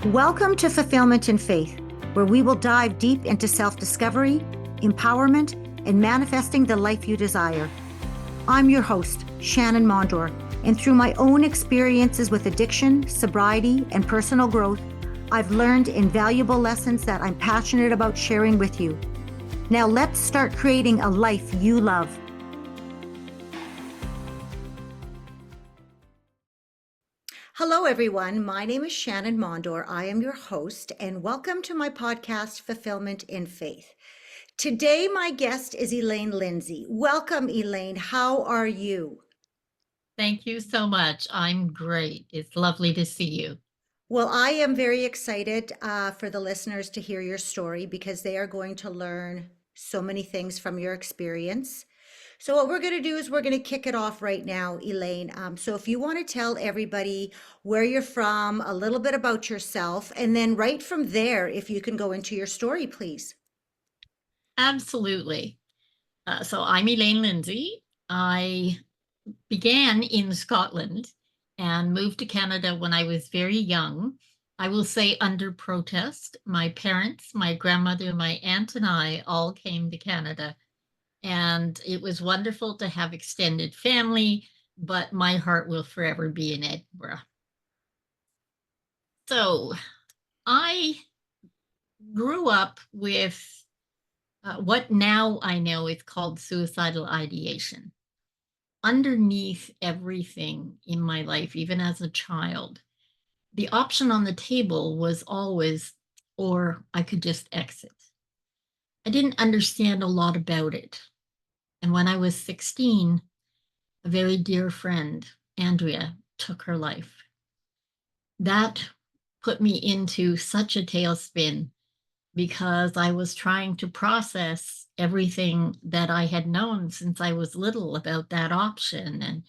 Welcome to Fulfillment in Faith, where we will dive deep into self-discovery, empowerment, and manifesting the life you desire. I'm your host, Shannan Mondor, and through my own experiences with addiction, sobriety, and personal growth, I've learned invaluable lessons that I'm passionate about sharing with you. Now let's start creating a life you love. Hello, everyone. My name is Shannan Mondor. I am your host, and welcome to my podcast, Fulfillment in Faith. Today, my guest is Elaine Lindsay. Welcome, Elaine. How are you? Thank you so much. I'm great. It's lovely to see you. Well, I am very excited for the listeners to hear your story because they are going to learn so many things from your experience. So what we're going to do is we're going to kick it off right now, Elaine. So if you want to tell everybody where you're from, a little bit about yourself, and then right from there, if you can go into your story, please. Absolutely. So I'm Elaine Lindsay. I began in Scotland and moved to Canada when I was very young. I will say under protest. My parents, my grandmother, my aunt, and I all came to Canada. And it was wonderful to have extended family, but my heart will forever be in Edinburgh. So I grew up with what now I know is called suicidal ideation. Underneath everything in my life, even as a child, the option on the table was always, or I could just exit. I didn't understand a lot about it. And when I was 16, a very dear friend, Andrea, took her life. That put me into such a tailspin because I was trying to process everything that I had known since I was little about that option. And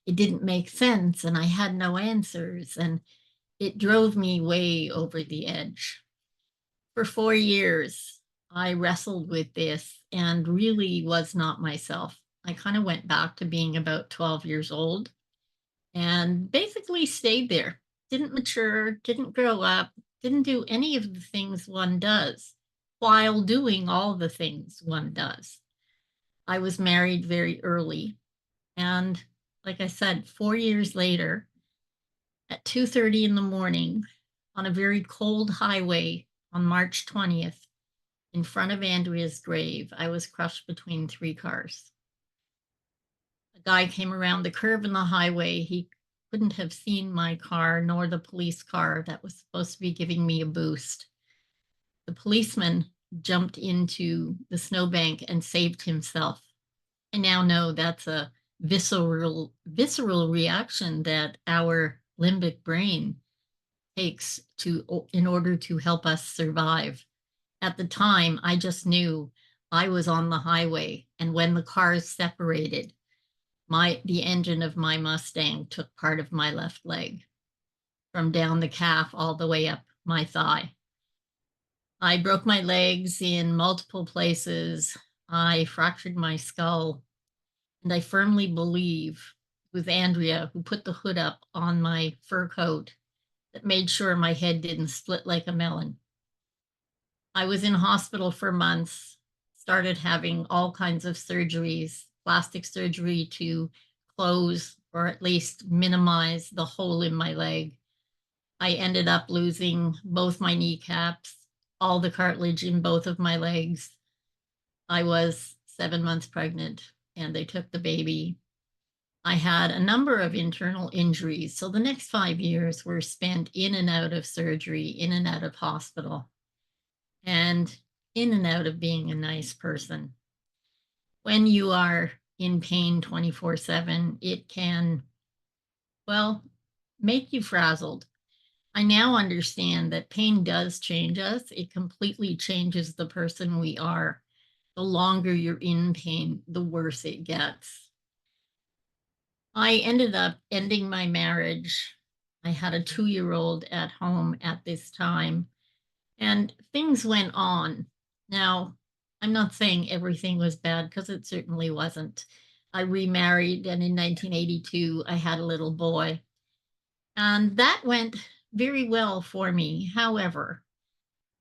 it didn't make sense, and I had no answers. And it drove me way over the edge. For 4 years, I wrestled with this and really was not myself. I kind of went back to being about 12 years old and basically stayed there. Didn't mature, didn't grow up, didn't do any of the things one does while doing all the things one does. I was married very early. And like I said, 4 years later, at 2:30 in the morning, on a very cold highway on March 20th, in front of Andrea's grave, I was crushed between three cars. A guy came around the curve in the highway. He couldn't have seen my car nor the police car that was supposed to be giving me a boost. The policeman jumped into the snowbank and saved himself. I now know that's a visceral reaction that our limbic brain takes in order to help us survive. At the time, I just knew I was on the highway, and when the cars separated, the engine of my Mustang took part of my left leg from down the calf all the way up my thigh. I broke my legs in multiple places. I fractured my skull. And I firmly believe it was Andrea who put the hood up on my fur coat that made sure my head didn't split like a melon. I was in hospital for months, started having all kinds of surgeries, plastic surgery to close or at least minimize the hole in my leg. I ended up losing both my kneecaps, all the cartilage in both of my legs. I was 7 months pregnant and they took the baby. I had a number of internal injuries. So the next 5 years were spent in and out of surgery, in and out of hospital, and in and out of being a nice person. When you are in pain 24/7, it can, well, make you frazzled. I now understand that pain does change us. It completely changes the person we are. The longer you're in pain, the worse it gets. I ended up ending my marriage. I had a 2-year-old at home at this time, and things went on. Now, I'm not saying everything was bad because it certainly wasn't. I remarried, and in 1982, I had a little boy. And that went very well for me. However,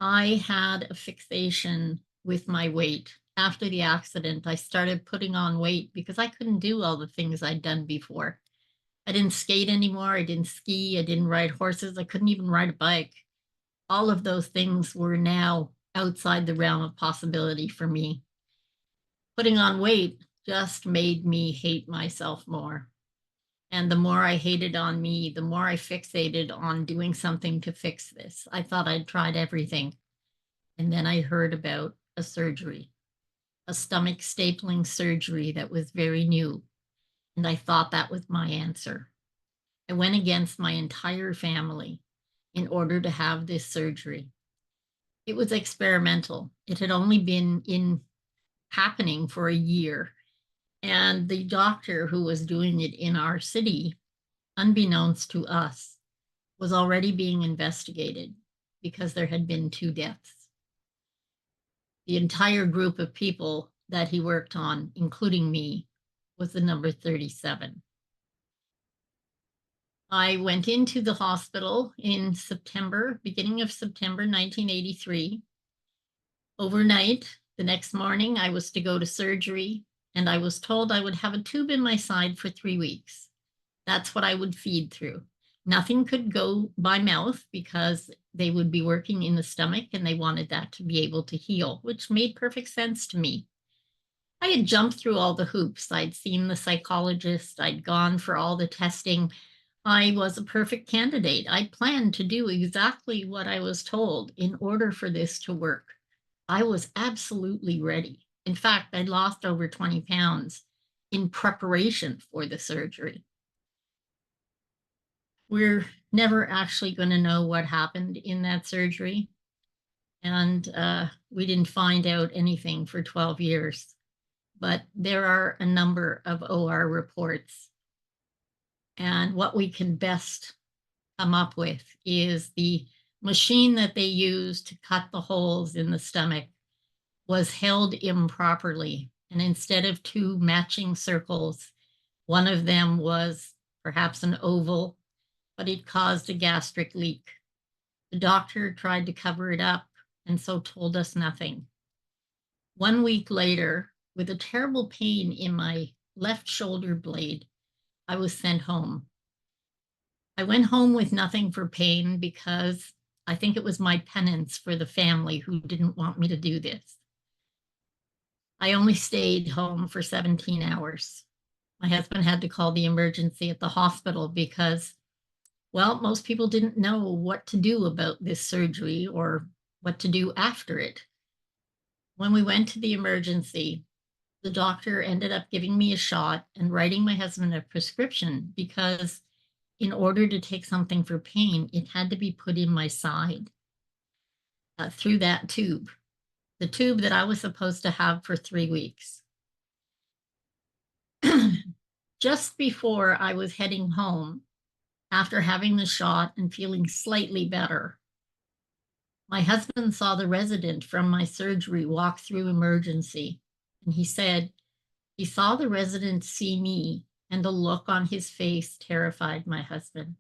I had a fixation with my weight. After the accident, I started putting on weight because I couldn't do all the things I'd done before. I didn't skate anymore. I didn't ski. I didn't ride horses. I couldn't even ride a bike. All of those things were now outside the realm of possibility for me. Putting on weight just made me hate myself more. And the more I hated on me, the more I fixated on doing something to fix this. I thought I'd tried everything. And then I heard about a surgery, a stomach stapling surgery that was very new. And I thought that was my answer. I went against my entire family in order to have this surgery. It was experimental. It had only been in happening for a year. And the doctor who was doing it in our city, unbeknownst to us, was already being investigated because there had been 2 deaths. The entire group of people that he worked on, including me, was the number 37. I went into the hospital in September, beginning of September 1983. Overnight, the next morning, I was to go to surgery, and I was told I would have a tube in my side for 3 weeks. That's what I would feed through. Nothing could go by mouth because they would be working in the stomach and they wanted that to be able to heal, which made perfect sense to me. I had jumped through all the hoops. I'd seen the psychologist, I'd gone for all the testing. I was a perfect candidate. I planned to do exactly what I was told in order for this to work. I was absolutely ready. In fact, I'd lost over 20 pounds in preparation for the surgery. We're never actually going to know what happened in that surgery. And we didn't find out anything for 12 years. But there are a number of OR reports. And what we can best come up with is the machine that they used to cut the holes in the stomach was held improperly. And instead of 2 matching circles, one of them was perhaps an oval, but it caused a gastric leak. The doctor tried to cover it up and so told us nothing. 1 week later, with a terrible pain in my left shoulder blade, I was sent home. I went home with nothing for pain because I think it was my penance for the family who didn't want me to do this. I only stayed home for 17 hours. My husband had to call the emergency at the hospital because, well, most people didn't know what to do about this surgery or what to do after it. When we went to the emergency, the doctor ended up giving me a shot and writing my husband a prescription because in order to take something for pain, it had to be put in my side through that tube, the tube that I was supposed to have for 3 weeks. Just before I was heading home, after having the shot and feeling slightly better, my husband saw the resident from my surgery walk through emergency, and he said he saw the resident see me, and the look on his face terrified my husband.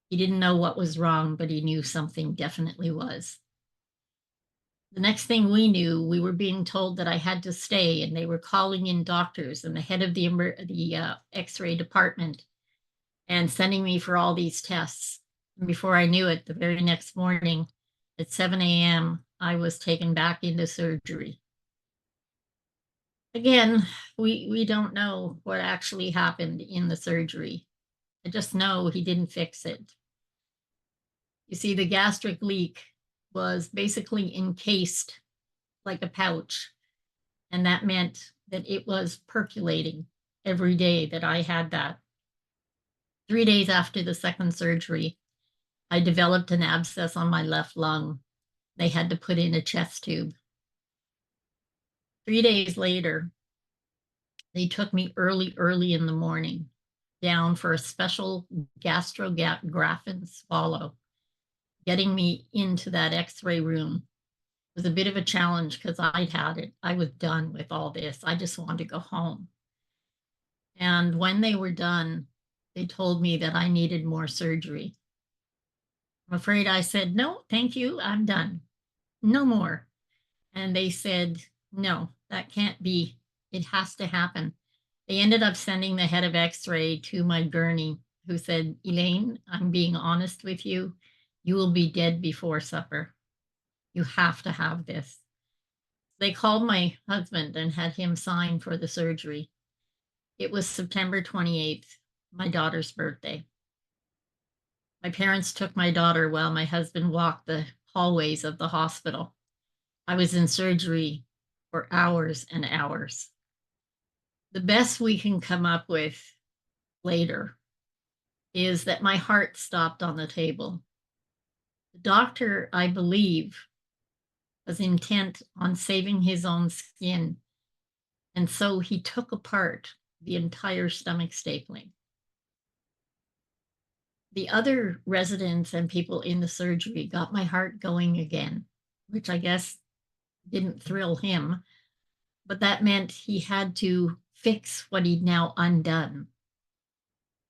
He didn't know what was wrong, but he knew something definitely was. The next thing we knew, we were being told that I had to stay, and they were calling in doctors and the head of the X-ray department and sending me for all these tests. And before I knew it, the very next morning at 7 a.m., I was taken back into surgery. Again, we don't know what actually happened in the surgery. I just know he didn't fix it. You see, the gastric leak was basically encased like a pouch, and that meant that it was percolating every day that I had that. 3 days after the second surgery, I developed an abscess on my left lung. They had to put in a chest tube. 3 days later, they took me early in the morning down for a special gastrographin swallow. Getting me into that X-ray room was a bit of a challenge because I'd had it. I was done with all this. I just wanted to go home. And when they were done, they told me that I needed more surgery. I'm afraid I said, no, thank you. I'm done. No more. And they said, no, that can't be. It has to happen. They ended up sending the head of X-ray to my gurney, who said, Elaine, I'm being honest with you. You will be dead before supper. You have to have this. They called my husband and had him sign for the surgery. It was September 28th, my daughter's birthday. My parents took my daughter while my husband walked the hallways of the hospital. I was in surgery for hours and hours. The best we can come up with later is that my heart stopped on the table. The doctor, I believe, was intent on saving his own skin, and so he took apart the entire stomach stapling. The other residents and people in the surgery got my heart going again, which I guess didn't thrill him, but that meant he had to fix what he'd now undone.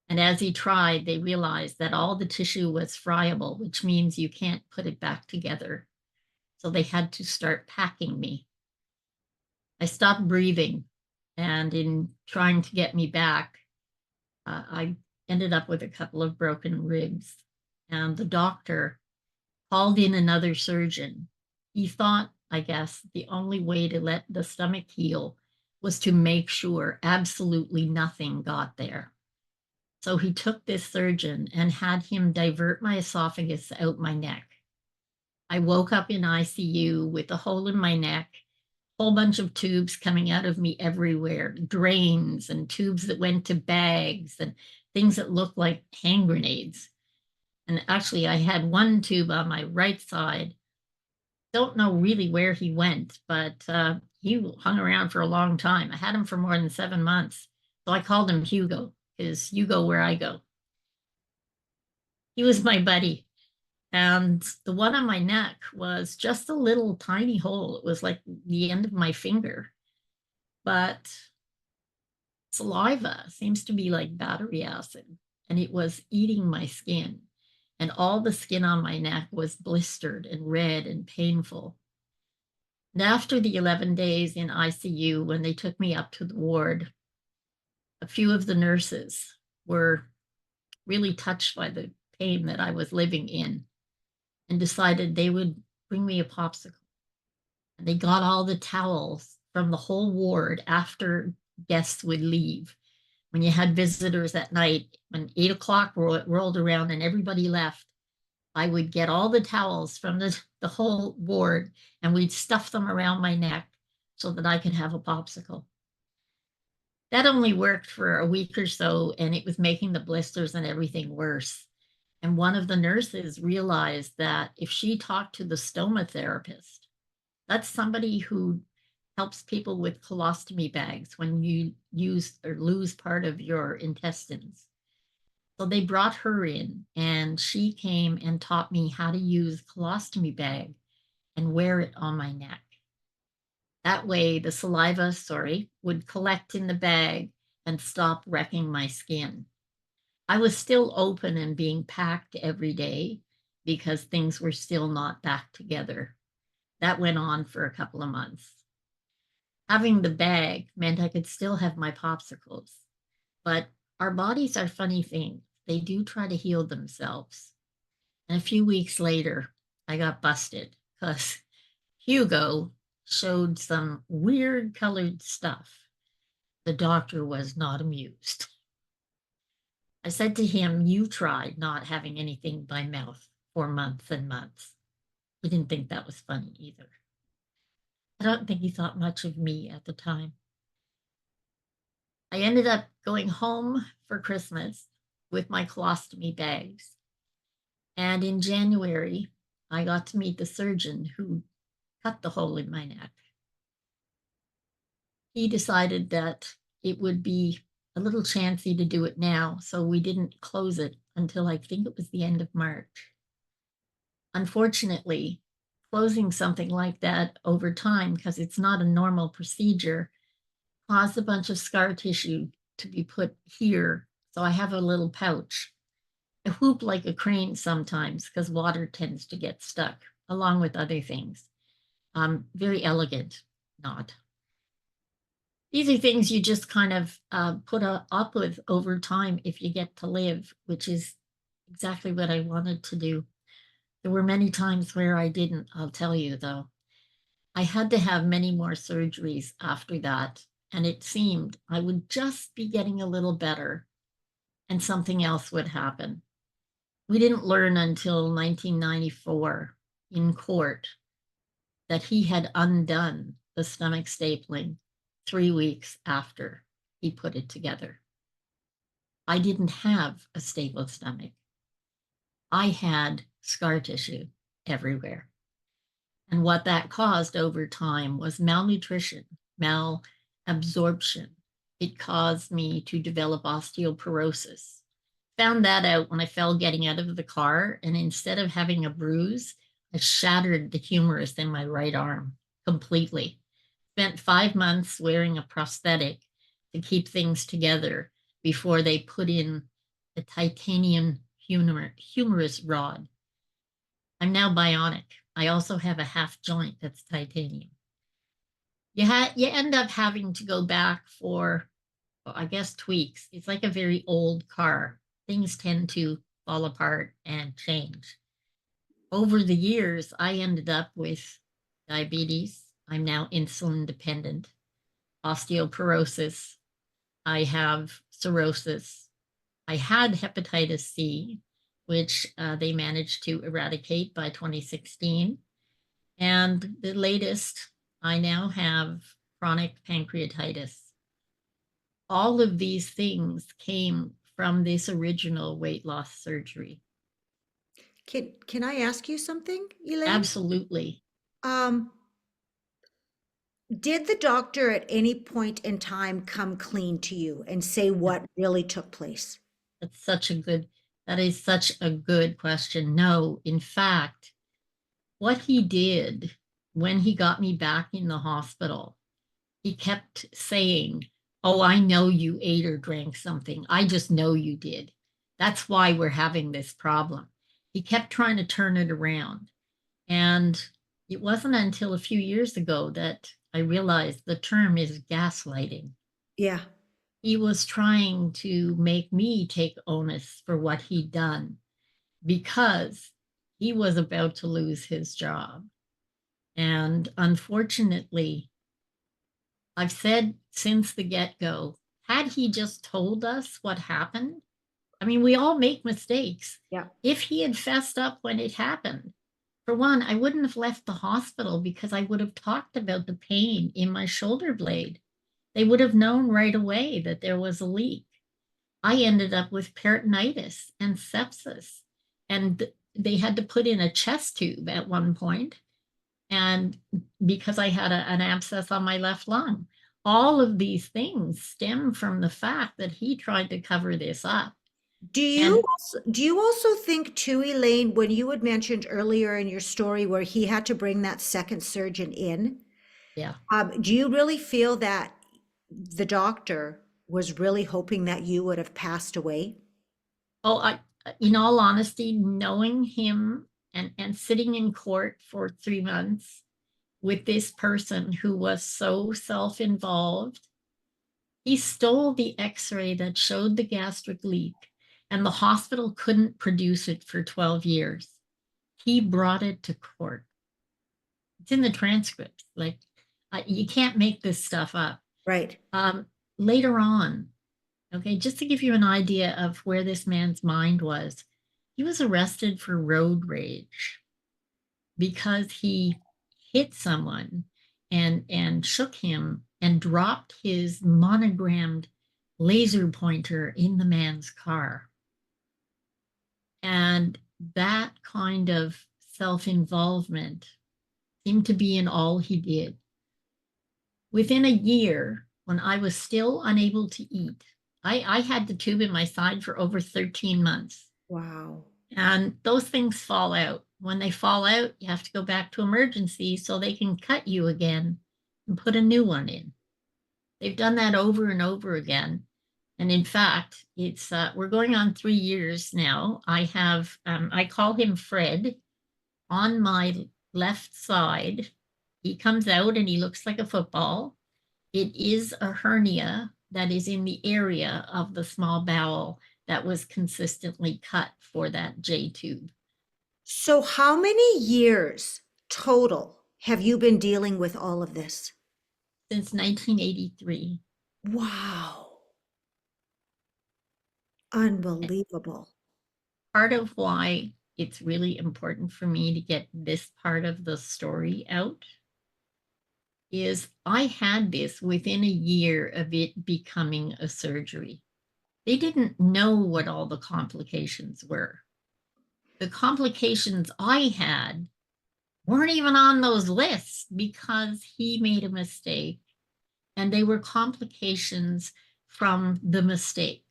And as he tried, they realized that all the tissue was friable, which means you can't put it back together. So they had to start packing me. I stopped breathing, and in trying to get me back, I ended up with a couple of broken ribs. And the doctor called in another surgeon. He thought, I guess, the only way to let the stomach heal was to make sure absolutely nothing got there. So he took this surgeon and had him divert my esophagus out my neck. I woke up in ICU with a hole in my neck, a whole bunch of tubes coming out of me everywhere, drains and tubes that went to bags and things that looked like hand grenades. And actually, I had one tube on my right side. Don't know really where he went, but he hung around for a long time. I had him for more than 7 months. So I called him Hugo, because you go where I go. He was my buddy. And the one on my neck was just a little tiny hole. It was like the end of my finger. But saliva seems to be like battery acid, and it was eating my skin. And all the skin on my neck was blistered and red and painful. And after the 11 days in ICU, when they took me up to the ward, a few of the nurses were really touched by the pain that I was living in and decided they would bring me a popsicle. And they got all the towels from the whole ward after guests would leave. When you had visitors at night, when 8 o'clock rolled around and everybody left, I would get all the towels from the whole ward and we'd stuff them around my neck so that I could have a popsicle. That only worked for a week or so, and it was making the blisters and everything worse. And one of the nurses realized that if she talked to the stoma therapist, that's somebody who helps people with colostomy bags when you use or lose part of your intestines. So they brought her in, and she came and taught me how to use colostomy bag and wear it on my neck. That way the saliva, would collect in the bag and stop wrecking my skin. I was still open and being packed every day because things were still not back together. That went on for a couple of months. Having the bag meant I could still have my popsicles, but our bodies are funny things. They do try to heal themselves. And a few weeks later, I got busted because Hugo showed some weird colored stuff. The doctor was not amused. I said to him, you tried not having anything by mouth for months and months. He didn't think that was funny either. I don't think he thought much of me at the time. I ended up going home for Christmas with my colostomy bags. And in January, I got to meet the surgeon who cut the hole in my neck. He decided that it would be a little chancy to do it now, so we didn't close it until I think it was the end of March. Unfortunately, closing something like that over time, because it's not a normal procedure, caused a bunch of scar tissue to be put here. So I have a little pouch. hoop like a crane sometimes because water tends to get stuck along with other things. Very elegant, not. These are things you just kind of put up with over time if you get to live, which is exactly what I wanted to do. There were many times where I didn't, I'll tell you though. I had to have many more surgeries after that, and it seemed I would just be getting a little better and something else would happen. We didn't learn until 1994 in court that he had undone the stomach stapling 3 weeks after he put it together. I didn't have a stable stomach. I had scar tissue everywhere. And what that caused over time was malnutrition, malabsorption. It caused me to develop osteoporosis. Found that out when I fell getting out of the car, and instead of having a bruise, I shattered the humerus in my right arm completely. Spent 5 months wearing a prosthetic to keep things together before they put in the titanium humerus rod. I'm now bionic. I also have a half joint that's titanium. You end up having to go back for, well, I guess, tweaks. It's like a very old car. Things tend to fall apart and change. Over the years, I ended up with diabetes. I'm now insulin dependent, osteoporosis. I have cirrhosis. I had hepatitis C, which they managed to eradicate by 2016. And the latest, I now have chronic pancreatitis. All of these things came from this original weight loss surgery. Can I ask you something, Elaine? Absolutely. Um, did the doctor at any point in time come clean to you and say what really took place? That's such a good, that is such a good question. No, in fact, what he did when he got me back in the hospital, he kept saying, "Oh, I know you ate or drank something. I just know you did. That's why we're having this problem." He kept trying to turn it around. And it wasn't until a few years ago that I realized the term is gaslighting. Yeah. He was trying to make me take onus for what he'd done because he was about to lose his job. And unfortunately, I've said since the get-go, had he just told us what happened, I mean, we all make mistakes. Yeah. If he had fessed up when it happened, for one, I wouldn't have left the hospital because I would have talked about the pain in my shoulder blade. They would have known right away that there was a leak. I ended up with peritonitis and sepsis, and they had to put in a chest tube at one point, and because I had an abscess on my left lung. All of these things stem from the fact that he tried to cover this up. And Do you also think too, Elaine, when you had mentioned earlier in your story where he had to bring that second surgeon in, yeah, do you really feel that the doctor was really hoping that you would have passed away? oh, in all honesty, knowing him and sitting in court for 3 months with this person who was so self-involved, he stole the x-ray that showed the gastric leak, and the hospital couldn't produce it for 12 years. He brought it to court. It's in the transcripts. Like, you can't make this stuff up. Right. Later on, okay, just to give you an idea of where this man's mind was, he was arrested for road rage because he hit someone and shook him and dropped his monogrammed laser pointer in the man's car. And that kind of self-involvement seemed to be in all he did. Within a year, when I was still unable to eat, I had the tube in my side for over 13 months. Wow. And those things fall out. When they fall out, you have to go back to emergency so they can cut you again and put a new one in. They've done that over and over again. And in fact, it's we're going on 3 years now. I have I call him Fred. On my left side, he comes out and he looks like a football. It is a hernia that is in the area of the small bowel that was consistently cut for that J tube. So how many years total have you been dealing with all of this? Since 1983. Wow. Unbelievable. Part of why it's really important for me to get this part of the story out is I had this within a year of it becoming a surgery. They didn't know what all the complications were. The complications I had weren't even on those lists because he made a mistake, and they were complications from the mistake.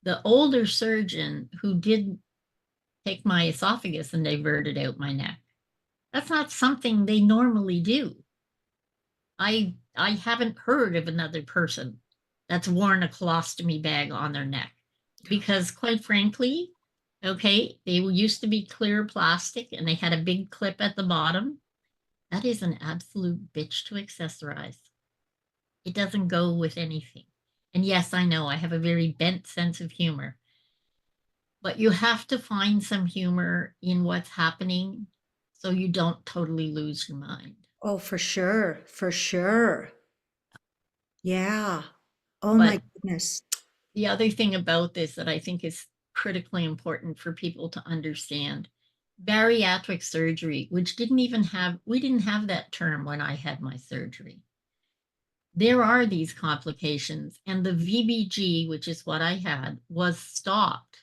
The older surgeon who did take my esophagus and diverted out my neck, that's not something they normally do. I haven't heard of another person that's worn a colostomy bag on their neck because, quite frankly, okay, they used to be clear plastic and they had a big clip at the bottom. That is an absolute bitch to accessorize. It doesn't go with anything. And yes, I know I have a very bent sense of humor, but you have to find some humor in what's happening so you don't totally lose your mind. Oh, for sure. For sure. Yeah. Oh my But goodness. the other thing about this that I think is critically important for people to understand, bariatric surgery, which we didn't have that term when I had my surgery. There are these complications, and the VBG, which is what I had, was stopped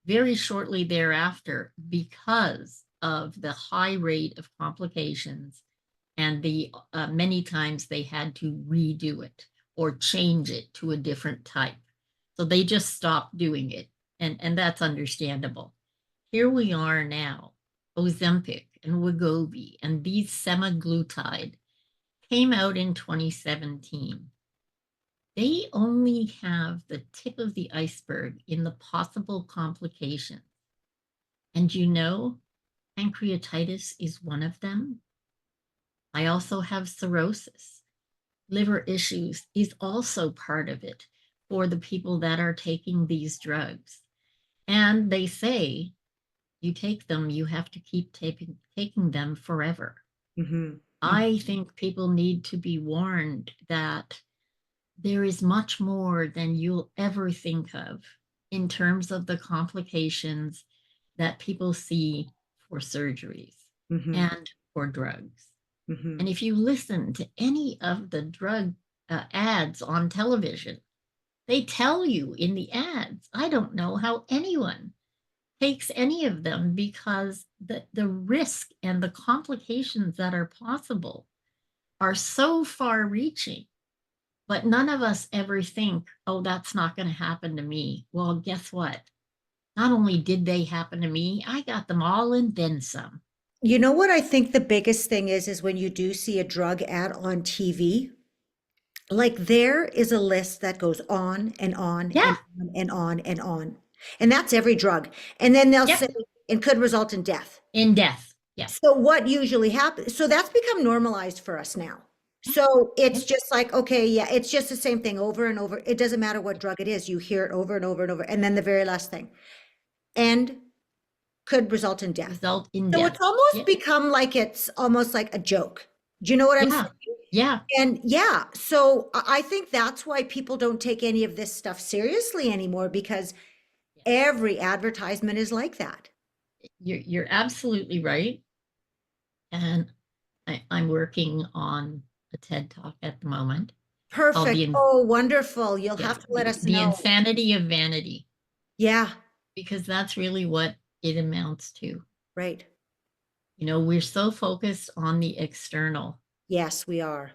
very shortly thereafter because of the high rate of complications and the many times they had to redo it or change it to a different type. So they just stopped doing it, and that's understandable. Here we are now, Ozempic and Wegovy and these semaglutide came out in 2017. They only have the tip of the iceberg in the possible complications. And you know, pancreatitis is one of them. I also have cirrhosis. Liver issues is also part of it for the people that are taking these drugs. And they say you take them, you have to keep taking them forever. Mm-hmm. I think people need to be warned that there is much more than you'll ever think of in terms of the complications that people see for surgeries Mm-hmm. and for drugs. Mm-hmm. And if you listen to any of the drug ads on television, they tell you in the ads, I don't know how anyone takes any of them because the risk and the complications that are possible are so far reaching. But none of us ever think, oh, that's not going to happen to me. Well, guess what? Not only did they happen to me, I got them all and then some. You know what I think the biggest thing is when you do see a drug ad on TV, like there is a list that goes on and on Yeah. and on and on and on. And that's every drug. And then they'll say Yep. it could result in death. In death. Yeah. So what usually happens? So that's become normalized for us now. So it's Yep. just like, okay, yeah, it's just the same thing over and over. It doesn't matter what drug it is. You hear it over and over and over. And then the very last thing, and could result in death. Result in So death. it's almost Yeah. become like it's almost like a joke. Do you know what I'm Yeah. saying? Yeah. And yeah, so I think that's why people don't take any of this stuff seriously anymore because every advertisement is like that. You're absolutely right. And I'm working on a TED talk at the moment called Perfect. Oh, wonderful. You'll yeah, have to let us the know. insanity of vanity, Yeah, because that's really what it amounts to. right. You know, we're so focused on the external. Yes, we are.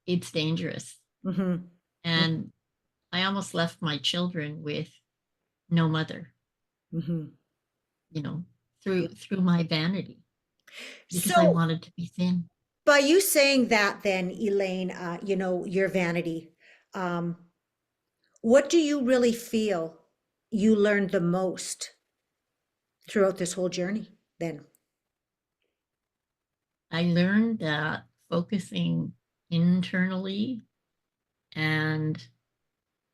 It's dangerous. Mm-hmm. And I almost left my children with no mother, Mm-hmm. you know, through my vanity because I So wanted to be thin. by you saying that then, Elaine, your vanity, What do you really feel you learned the most throughout this whole journey then? I learned that focusing internally and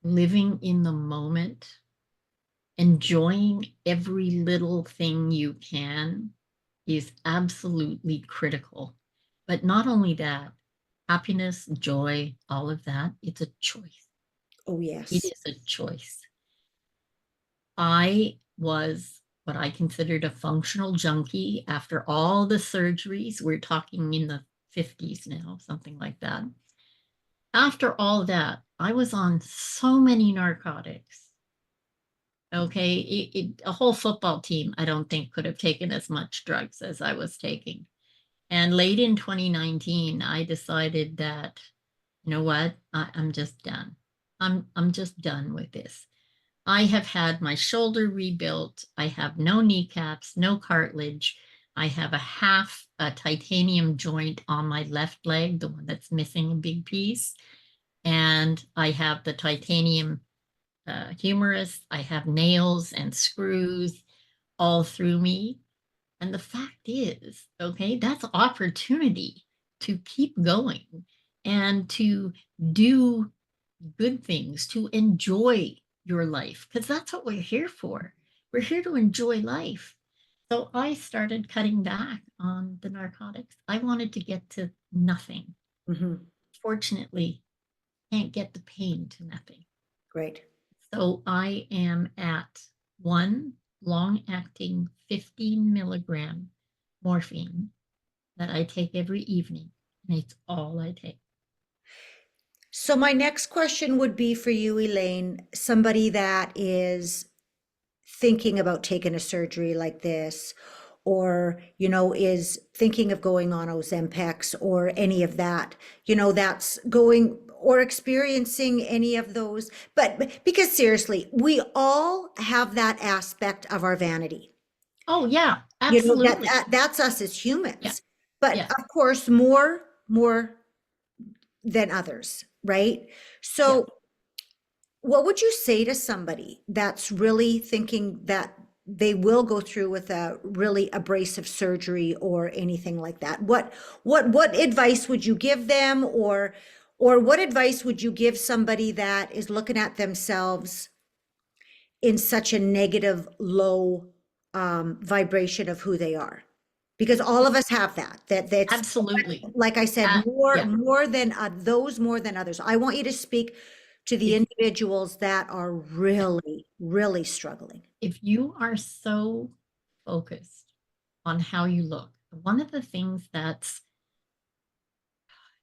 living in the moment, enjoying every little thing you can is absolutely critical. But not only that, happiness, joy, all of that, it's a choice. Oh, It yes. is a choice. I was what I considered a functional junkie after all the surgeries. We're talking in the 50s now, something like that. After all that, I was on so many narcotics. Okay, a whole football team, I don't think, could have taken as much drugs as I was taking. And late in 2019, I decided that, you know what, I'm just done. I'm just done with this. I have had my shoulder rebuilt. I have no kneecaps, no cartilage. I have a titanium joint on my left leg, the one that's missing a big piece. And I have the titanium humerus. I have nails and screws all through me. And the fact is, okay, that's opportunity to keep going and to do good things, to enjoy your life, because that's what we're here for. We're here to enjoy life. So I started cutting back on the narcotics. I wanted to get to nothing. Hmm. Fortunately, can't get the pain to nothing. Great. So I am at one long acting 15 milligram morphine that I take every evening, and it's all I take. So my next question would be for you, Elaine, somebody that is thinking about taking a surgery like this, or, is thinking of going on Ozempic or any of that, that's going or experiencing any of those. But because seriously, we all have that aspect of our vanity. Oh, yeah, That, absolutely. that's us as Yeah, humans. But yeah, of course, more than others, right? yeah. So what would you say to somebody that's really thinking that they will go through with a really abrasive surgery or anything like that? What advice would you give them, or what advice would you give somebody that is looking at themselves in such a negative, low vibration of who they are? Because all of us have that's Absolutely. like I said, more Yeah. more than those more than others. I want you to speak to the If individuals that are yeah, really struggling. if you are so focused on how you look, one of the things that's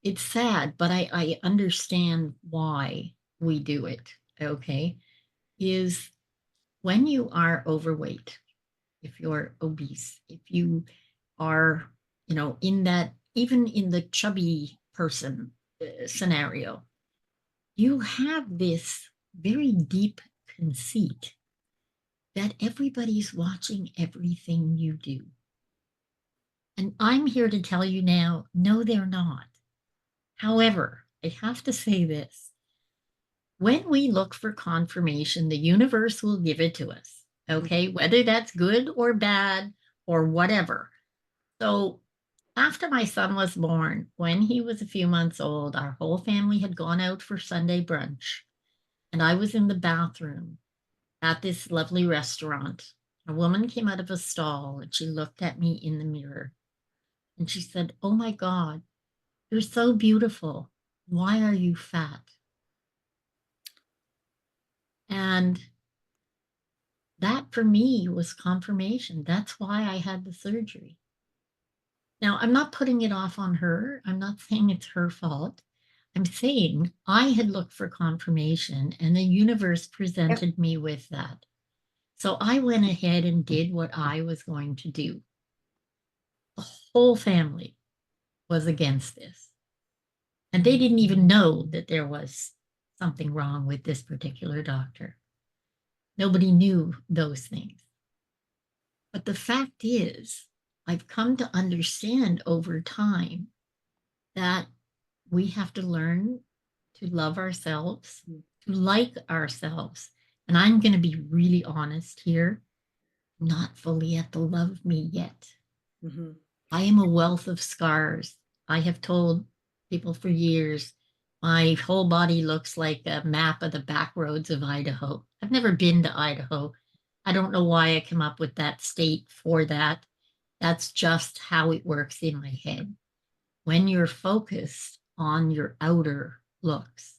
it's sad, but I understand why we do it, okay, is when you are overweight, if you're obese, if you are, in that, even in the chubby person scenario, you have this very deep conceit that everybody's watching everything you do. And I'm here to tell you now, no, they're not. However, I have to say this. When we look for confirmation, the universe will give it to us, okay? Whether that's good or bad or whatever. So after my son was born, when he was a few months old, our whole family had gone out for Sunday brunch. And I was in the bathroom at this lovely restaurant. A woman came out of a stall and she looked at me in the mirror and she said, "Oh my God, you're so beautiful. Why are you fat?" And that for me was confirmation. That's why I had the surgery. Now, I'm not putting it off on her. I'm not saying it's her fault. I'm saying I had looked for confirmation and the universe Yep. presented me with that. So I went ahead and did what I was going to do. The whole family was against this. And they didn't even know that there was something wrong with this particular doctor. Nobody knew those things. But the fact is, I've come to understand over time that we have to learn to love ourselves, to like ourselves. And I'm going to be really honest here, not fully at the love me yet. Mm-hmm. I am a wealth of scars. I have told people for years, my whole body looks like a map of the back roads of Idaho. I've never been to Idaho. I don't know why I came up with that state for that. That's just how it works in my head. When you're focused on your outer looks,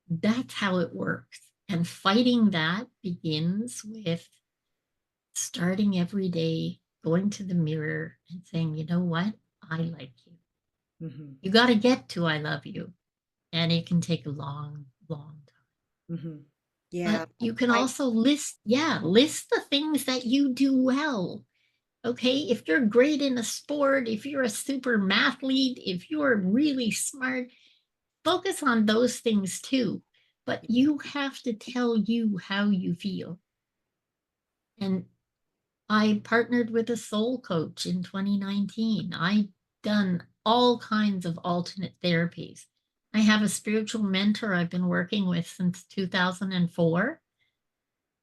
that's how it works. And fighting that begins with starting every day, going to the mirror and saying, you know what? I like you. Mm-hmm. You got to get to I love you. And it can take a long, long time. Mm-hmm. Yeah. But you can I also list the things that you do well. Okay. If you're great in a sport, if you're a super mathlete, if you're really smart, focus on those things too. But you have to tell you how you feel. And I partnered with a soul coach in 2019. I done all kinds of alternate therapies. I have a spiritual mentor I've been working with since 2004.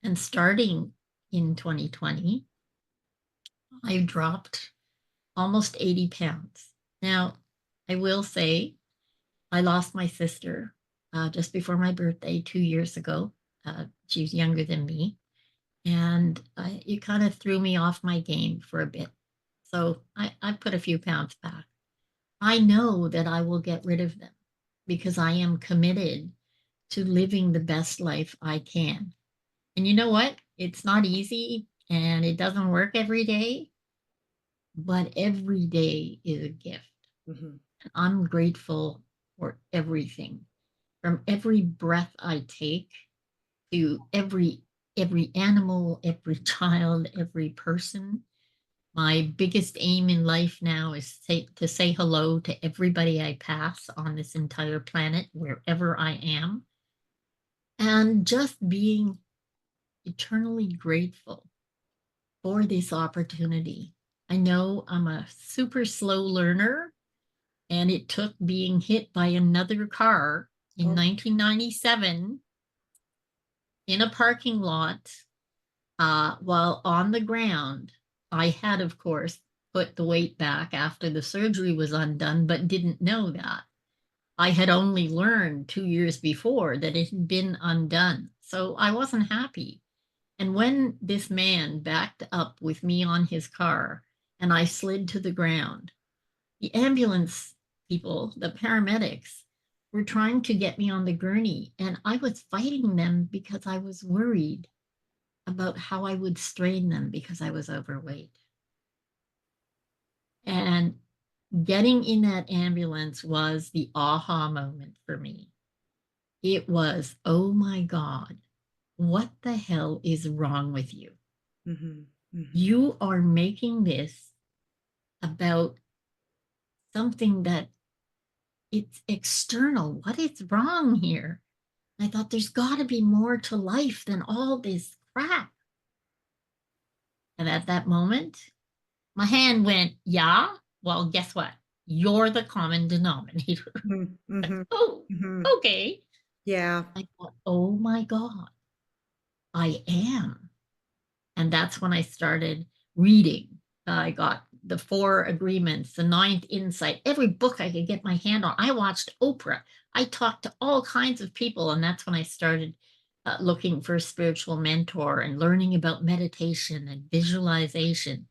And starting in 2020, I dropped almost 80 pounds. Now, I will say I lost my sister just before my birthday 2 years ago. She was younger than me. And it kind of threw me off my game for a bit. So I put a few pounds back. I know that I will get rid of them because I am committed to living the best life I can. And you know what? It's not easy and it doesn't work every day, but every day is a gift. mm-hmm. And I'm grateful for everything from every breath I take to every animal, every child, every person. My biggest aim in life now is to say hello to everybody I pass on this entire planet, wherever I am, and just being eternally grateful for this opportunity. I know I'm a super slow learner, and it took being hit by another car in Oh, 1997 in a parking lot while on the ground. I had, of course, put the weight back after the surgery was undone, but didn't know that. I had only learned 2 years before that it had been undone. So I wasn't happy. And when this man backed up with me on his car and I slid to the ground, the ambulance people, the paramedics, were trying to get me on the gurney. And I was fighting them because I was worried about how I would strain them because I was overweight. And getting in that ambulance was the aha moment for me. It was, oh my God, what the hell is wrong with you? mm-hmm. Mm-hmm. You are making this about something that it's external. What is wrong here? I thought there's got to be more to life than all this crap. And at that moment, my hand went, yeah. Well, guess what? You're the common denominator. Mm-hmm. Oh, Mm-hmm. okay. Yeah. I thought, oh my God, I am. And that's when I started reading. I got the Four Agreements, the Ninth Insight, every book I could get my hand on. I watched Oprah. I talked to all kinds of people. And that's when I started looking for a spiritual mentor and learning about meditation and visualization.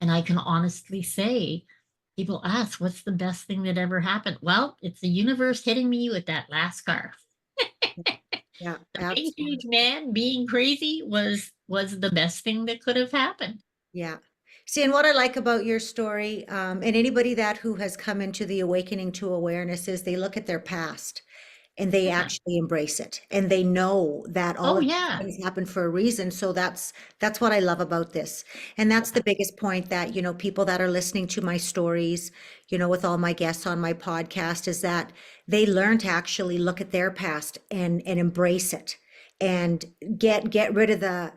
And I can honestly say, people ask, what's the best thing that ever happened? Well, it's the universe hitting me with that last scarf. Yeah. The big, Absolutely. huge man being crazy was the best thing that could have happened. Yeah. See, and what I like about your story, and anybody that who has come into the awakening to awareness is they look at their past and they Yeah. actually embrace it and they know that all Oh of these yeah. things happen for a reason. So that's what I love about this. And that's Yeah. the biggest point that, people that are listening to my stories, with all my guests on my podcast is that they learn to actually look at their past and embrace it and get rid of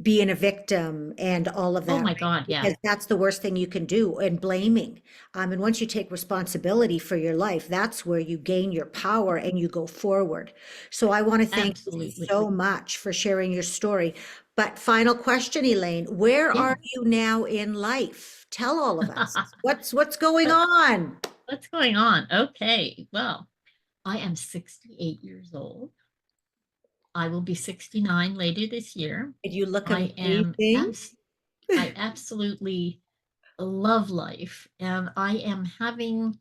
being a victim and all of Oh that, my right? God, yeah. Because that's the worst thing you can do, and blaming. And once you take responsibility for your life, that's where you gain your power and you go forward. So I want to thank you Absolutely. so much for sharing your story. But final question, Elaine, where Yeah. are you now in life? Tell all of us. What's going on? What's going on? Okay. Well, I am 68 years old. I will be 69 later this year. And you look I am amazing. I absolutely love life, and I am having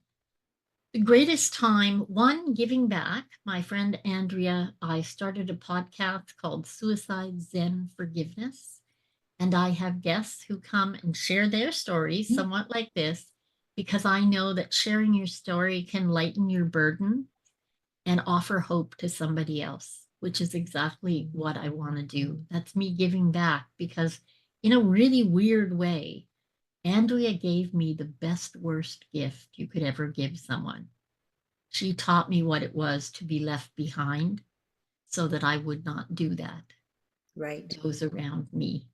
the greatest time, one, giving back. My friend Andrea, I started a podcast called Suicide Zen Forgiveness, and I have guests who come and share their stories, somewhat like this, because I know that sharing your story can lighten your burden and offer hope to somebody else, which is exactly what I want to do. That's me giving back because, in a really weird way, Andrea gave me the best, worst gift you could ever give someone. She taught me what it was to be left behind so that I would not do that Right. to those around me.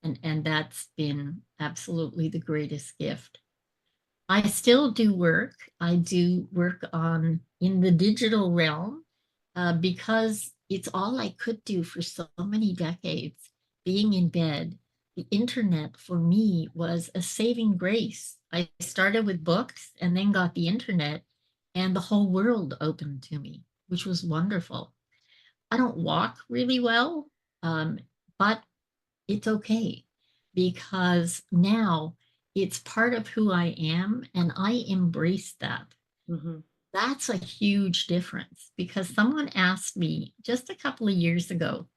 And that's been absolutely the greatest gift. I still do work. I do work on in the digital realm because it's all I could do for so many decades. Being in bed, the internet for me was a saving grace. I started with books and then got the internet, and the whole world opened to me, which was wonderful. I don't walk really well, um, but it's okay because now it's part of who I am and I embrace that. Mhm. That's a huge difference because someone asked me just a couple of years ago,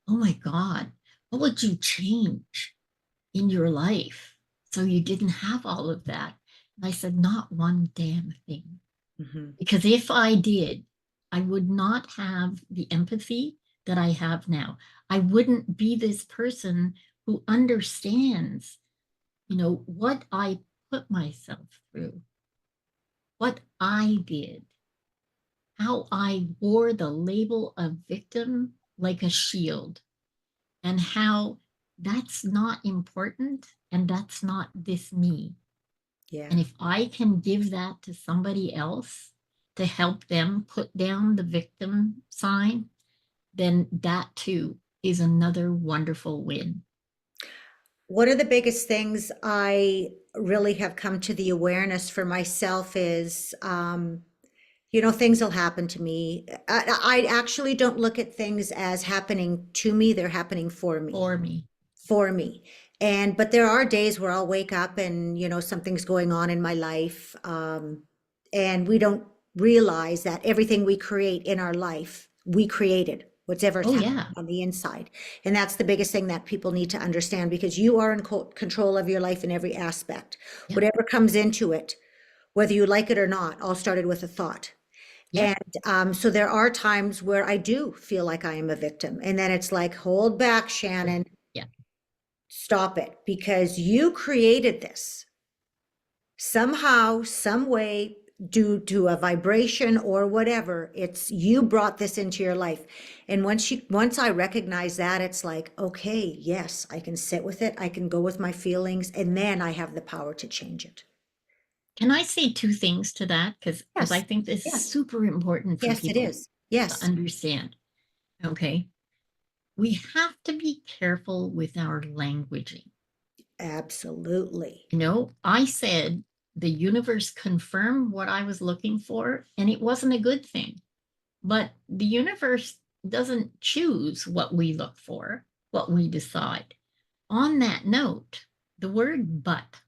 "Oh my God, what would you change in your life so you didn't have all of that?" And I said, "Not one damn thing." Mhm. Because if I did, I would not have the empathy that I have now. I wouldn't be this person who understands, what I put myself through, what I did, how I wore the label of victim like a shield, and how that's not important and that's not this me. Yeah. And if I can give that to somebody else to help them put down the victim sign, then that too is another wonderful win. One of the biggest things I really have come to the awareness for myself is, things will happen to me. I actually don't look at things as happening to me, they're happening for me. For me. For me. But there are days where I'll wake up and, something's going on in my life. And we don't realize that everything we create in our life, we created, whatever's Oh, happening yeah. on the inside. And that's the biggest thing that people need to understand because you are in control of your life in every aspect. Yep. Whatever comes into it, whether you like it or not, all started with a thought. Yep. And so there are times where I do feel like I am a victim. And then it's like, hold back, Shannon. Yeah. Stop it because you created this somehow, some way, due to a vibration or whatever. It's you brought this into your life. And once I recognize that, it's like, okay, yes, I can sit with it. I can go with my feelings, and then I have the power to change it. Can I say two things to that? Because I Yes, think this is yes, super important for yes, it people is. to Yes, understand. Okay. We have to be careful with our languaging. absolutely. I said the universe confirmed what I was looking for, and it wasn't a good thing. But the universe doesn't choose what we look for, what we decide. On that note, the word but,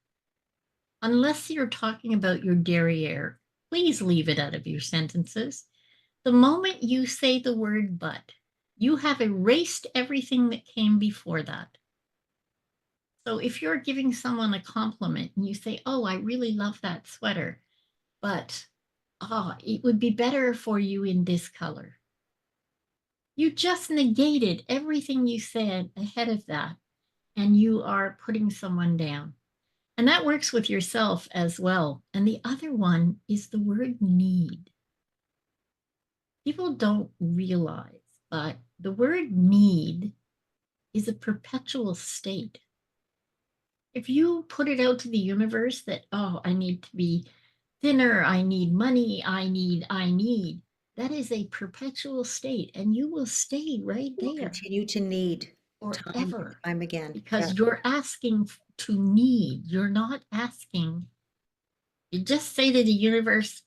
unless you're talking about your derriere, please leave it out of your sentences. The moment you say the word but, you have erased everything that came before that. So if you're giving someone a compliment and you say, "Oh, I really love that sweater, but it would be better for you in this color." You just negated everything you said ahead of that, and you are putting someone down. And that works with yourself as well. And the other one is the word need. People don't realize, but the word need is a perpetual state. If you put it out to the universe that, oh, I need to be thinner, I need money, I need, that is a perpetual state, and you will stay right We'll there continue to need time and forever time again. because Yeah. you're asking to need. You're not asking. You just say to the universe,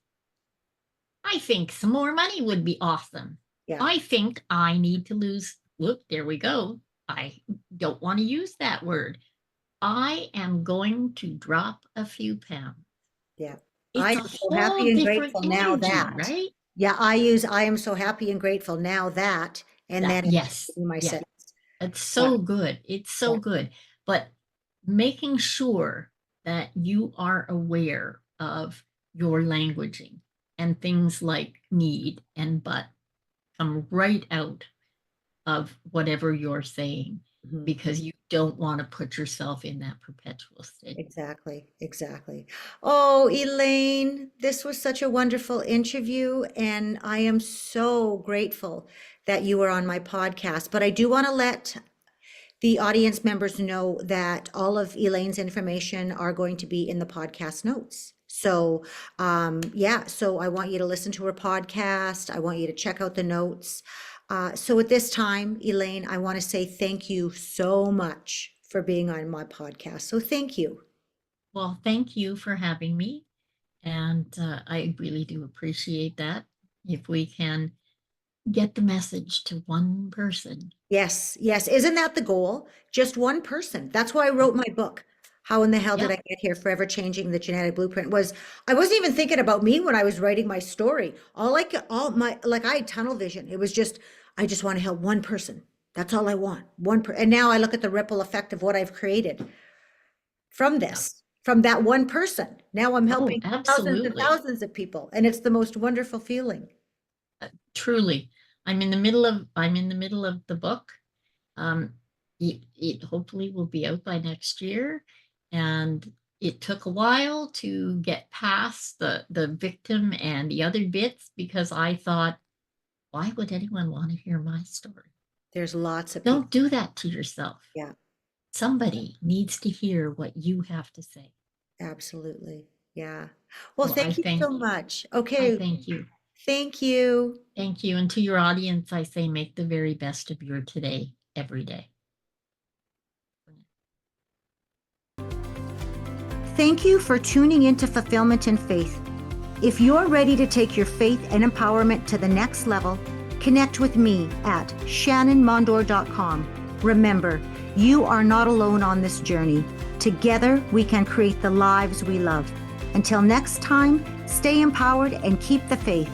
I think some more money would be awesome. Yeah. I think I need to lose. Look, there we go. I don't want to use that word. I am going to drop a few pounds. Yeah. I It's a am so happy whole and different grateful now energy, that. right? Yeah, I am so happy and grateful now that, and then Yes, my yeah. sentence. It's Yeah. so good. It's so Yeah. good. But making sure that you are aware of your languaging and things like need and but come right out of whatever you're saying Mhm. because you don't want to put yourself in that perpetual state. Exactly, exactly. Oh, Elaine, this was such a wonderful interview, and I am so grateful that you were on my podcast. But I do want to let the audience members know that all of Elaine's information are going to be in the podcast notes. So, yeah, so I want you to listen to her podcast. I want you to check out the notes. So at this time, Elaine, I want to say thank you so much for being on my podcast. So thank you. Well, thank you for having me. And I really do appreciate that. If we can get the message to one person. Yes, yes. Isn't that the goal? Just one person. That's why I wrote my book. How in the hell did Yep. I get here? Forever Changing the Genetic Blueprint was, I wasn't even thinking about me when I was writing my story. Like I had tunnel vision. It was just, I just want to help one person. That's all I want. And now I look at the ripple effect of what I've created from Yep. this, from that one person. Now I'm Oh, helping thousands and absolutely. thousands of people. And it's the most wonderful feeling. Truly. I'm in the middle of the book. It hopefully will be out by next year. And it took a while to get past the victim and the other bits because I thought, why would anyone want to hear my story? There's lots of people. Don't do that to yourself. Yeah. Somebody needs to hear what you have to say. Absolutely. Yeah. Well, Well, I thank you so thank you. much. I Okay. thank you. Thank you. Thank you. And to your audience, I say make the very best of your today, every day. Thank you for tuning into Fulfillment and Faith. If you're ready to take your faith and empowerment to the next level, connect with me at shannanmondor.com. Remember, you are not alone on this journey. Together, we can create the lives we love. Until next time, stay empowered and keep the faith.